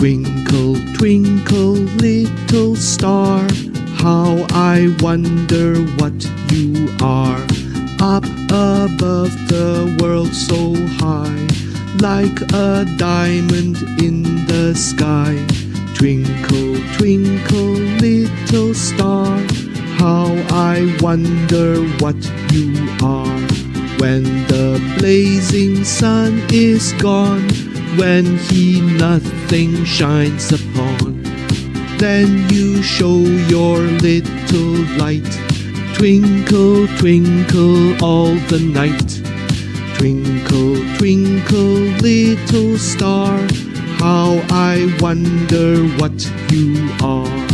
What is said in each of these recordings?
Twinkle, twinkle, little star, how I wonder what you are. Up above the world so high, like a diamond in the sky. Twinkle, twinkle, little star, how I wonder what you are. When the blazing sun is gone, when he nothing shines upon, then you show your little light. Twinkle, twinkle all the night. Twinkle, twinkle, little star, how I wonder what you are.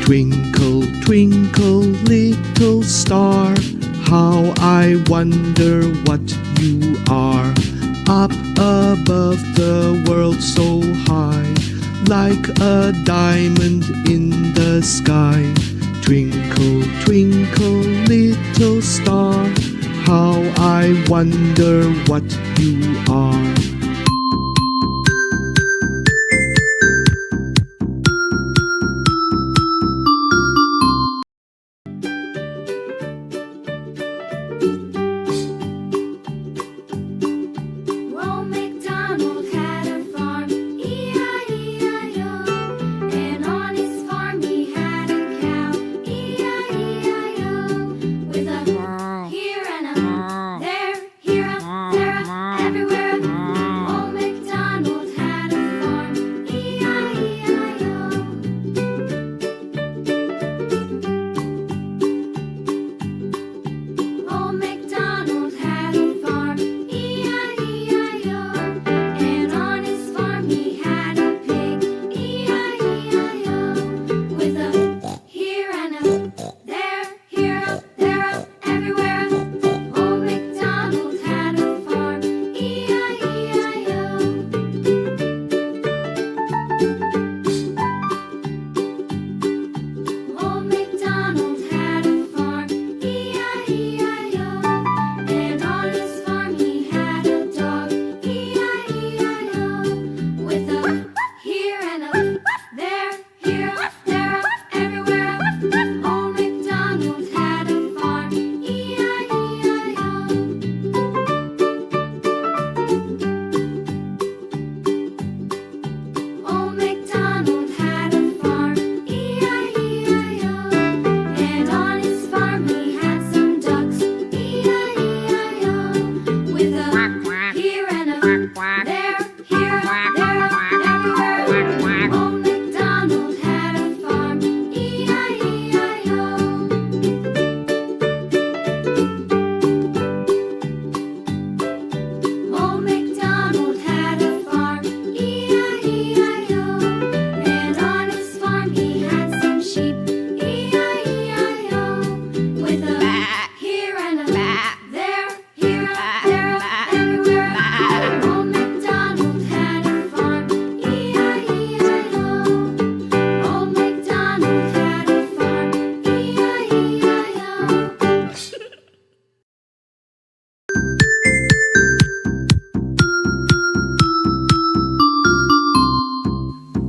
Twinkle, twinkle, little star, how I wonder what you are. Up above the world so high, like a diamond in the sky. Twinkle, twinkle, little star, how I wonder what you are.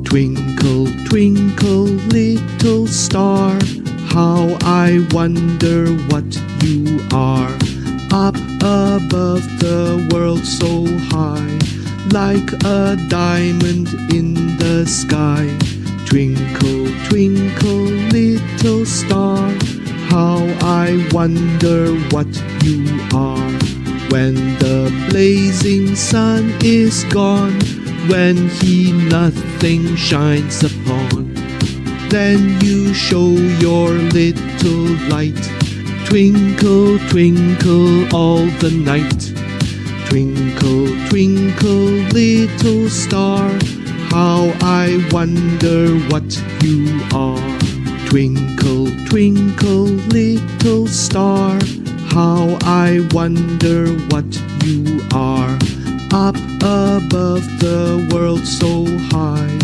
Twinkle, twinkle, little star, how I wonder what you are. Up above the world so high, like a diamond in the sky. Twinkle, twinkle, little star, how I wonder what you are. When the blazing sun is gone, when he nothing shines upon, then you show your little light. Twinkle, twinkle all the night. Twinkle, twinkle, little star, how I wonder what you are. Twinkle, twinkle, little star, how I wonder what you are. Up above the world so high,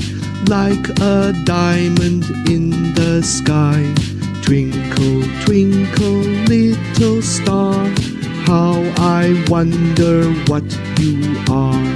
like a diamond in the sky. Twinkle, twinkle, little star, how I wonder what you are.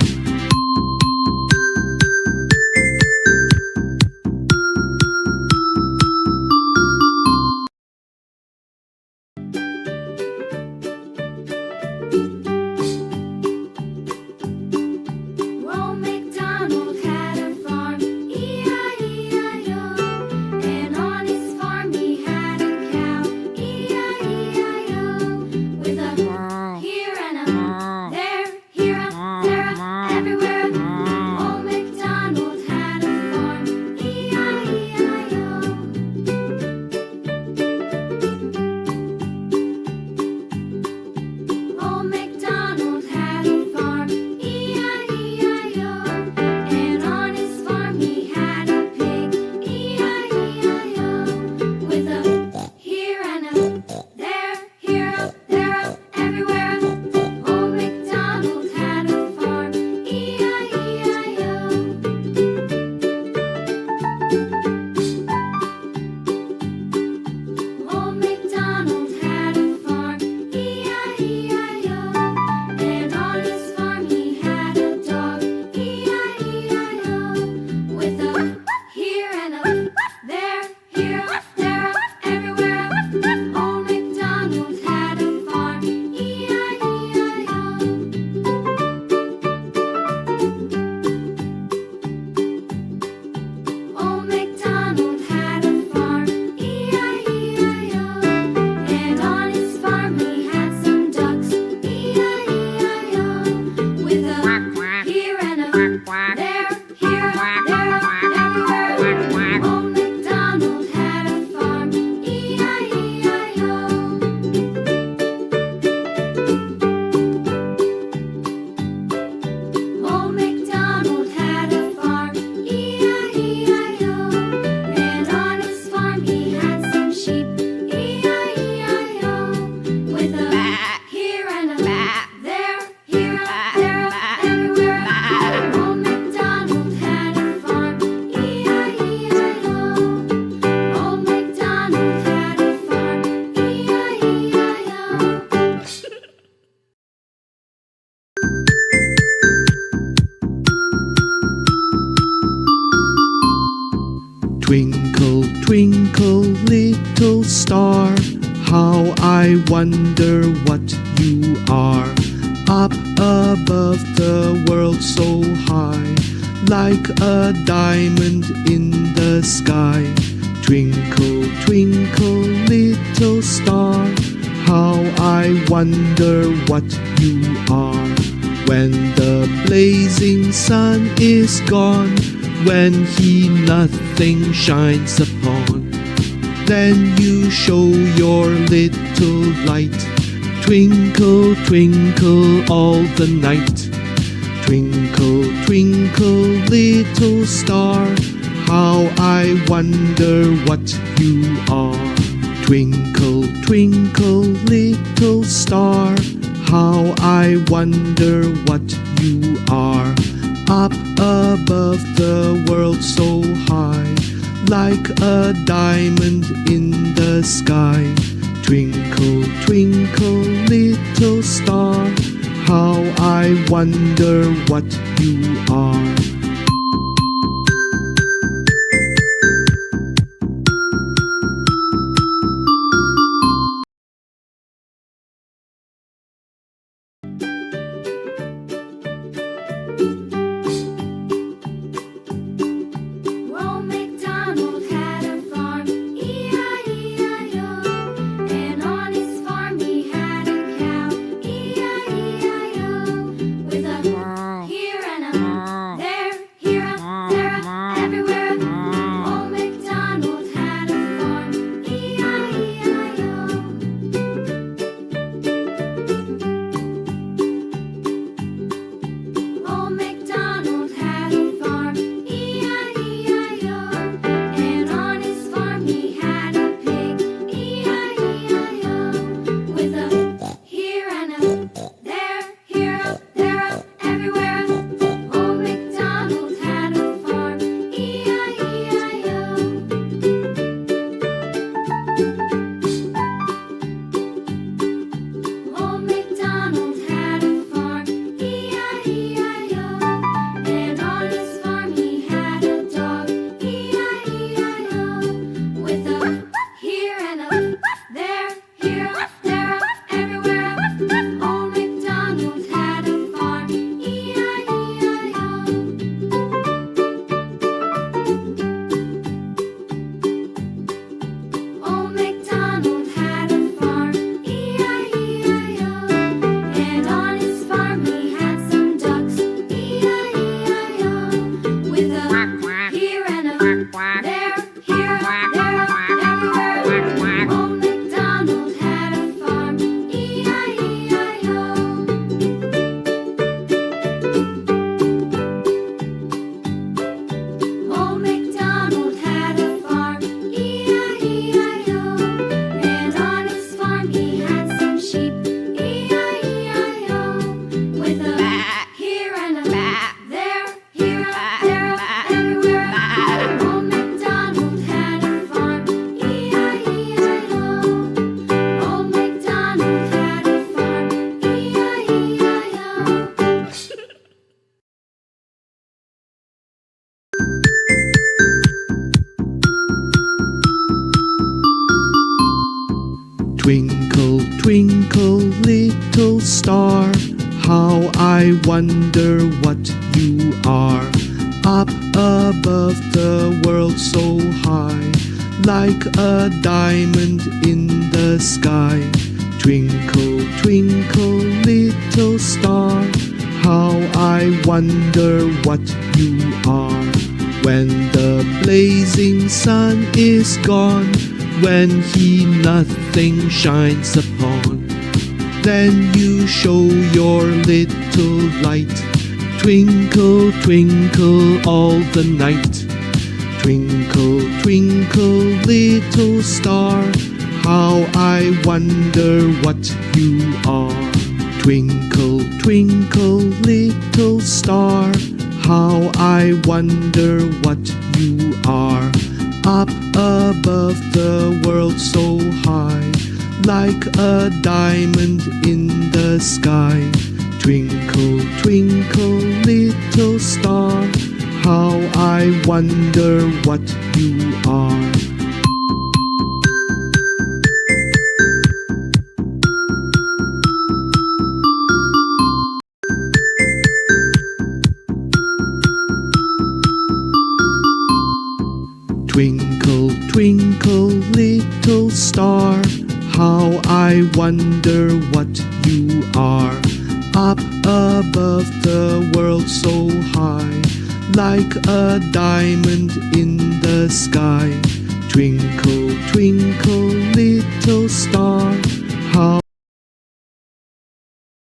Twinkle, twinkle, little star, how I wonder what you are. Up above the world so high, like a diamond in the sky. Twinkle, twinkle, little star, how I wonder what you are. When the blazing sun is gone, when he nothing shines upon, then you show your little light. Twinkle, twinkle all the night. Twinkle, twinkle, little star, how I wonder what you are. Twinkle, twinkle, little star, how I wonder what you are. Up above the world so high, like a diamond in the sky. Twinkle, twinkle, little star, how I wonder what you are. Twinkle, twinkle, little star, how I wonder what you are. Up above the world so high, like a diamond in the sky. Twinkle, twinkle, little star, how I wonder what you are. When the blazing sun is gone, when he nothing shines upon, then you show your little light. Twinkle, twinkle all the night. Twinkle, twinkle, little star, how I wonder what you are. Twinkle, twinkle, little star, how I wonder what you are. Up above the world so high, like a diamond in the sky. Twinkle, twinkle, little star, How I wonder what you are. Twinkle, twinkle, little star, how I wonder what you are. Up above the world so high, like a diamond in the sky. Twinkle, twinkle, little star.